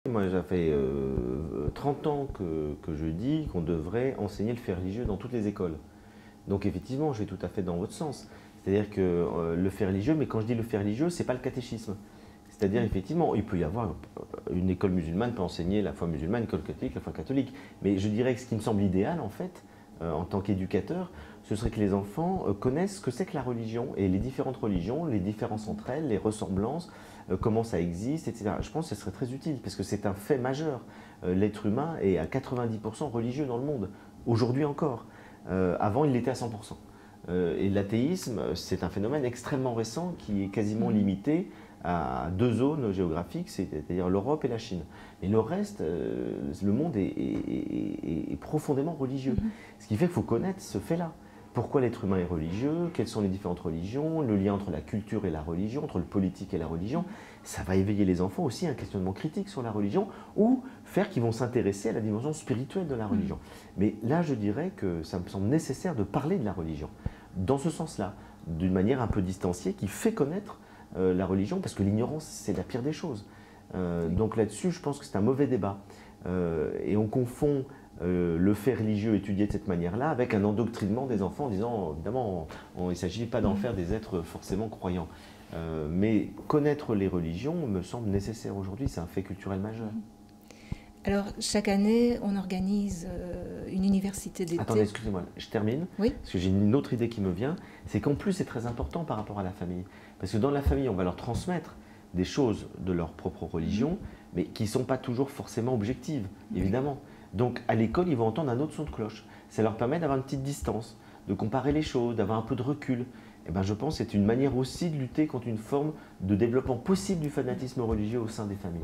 Moi, ça fait 30 ans que je dis qu'on devrait enseigner le fait religieux dans toutes les écoles. Donc effectivement, je vais tout à fait dans votre sens. C'est-à-dire que le fait religieux, mais quand je dis le fait religieux, ce n'est pas le catéchisme. C'est-à-dire effectivement, il peut y avoir une école musulmane peut enseigner la foi musulmane, une école catholique, la foi catholique. Mais je dirais que ce qui me semble idéal en fait, en tant qu'éducateur, ce serait que les enfants connaissent ce que c'est que la religion et les différentes religions, les différences entre elles, les ressemblances, comment ça existe, etc. Je pense que ce serait très utile parce que c'est un fait majeur. L'être humain est à 90% religieux dans le monde, aujourd'hui encore. Avant, il l'était à 100%. Et l'athéisme, c'est un phénomène extrêmement récent qui est quasiment limité à deux zones géographiques, c'est-à-dire l'Europe et la Chine. Et le reste, le monde est profondément religieux. Ce qui fait qu'il faut connaître ce fait-là. Pourquoi l'être humain est religieux, quelles sont les différentes religions, le lien entre la culture et la religion, entre le politique et la religion. Ça va éveiller les enfants aussi à un questionnement critique sur la religion ou faire qu'ils vont s'intéresser à la dimension spirituelle de la religion. Mais là, je dirais que ça me semble nécessaire de parler de la religion dans ce sens-là, d'une manière un peu distanciée, qui fait connaître la religion, parce que l'ignorance, c'est la pire des choses. Donc là-dessus, je pense que c'est un mauvais débat. Et on confond le fait religieux étudié de cette manière-là avec un endoctrinement des enfants en disant, évidemment, il ne s'agit pas d'en faire des êtres forcément croyants. Mais connaître les religions me semble nécessaire aujourd'hui, c'est un fait culturel majeur. Alors, chaque année, on organise une université d'été. Attendez, excusez-moi, je termine. Oui. Parce que j'ai une autre idée qui me vient. C'est qu'en plus, c'est très important par rapport à la famille. Parce que dans la famille, on va leur transmettre des choses de leur propre religion, mais qui ne sont pas toujours forcément objectives, évidemment. Donc, à l'école, ils vont entendre un autre son de cloche. Ça leur permet d'avoir une petite distance, de comparer les choses, d'avoir un peu de recul. Et ben, je pense que c'est une manière aussi de lutter contre une forme de développement possible du fanatisme religieux au sein des familles.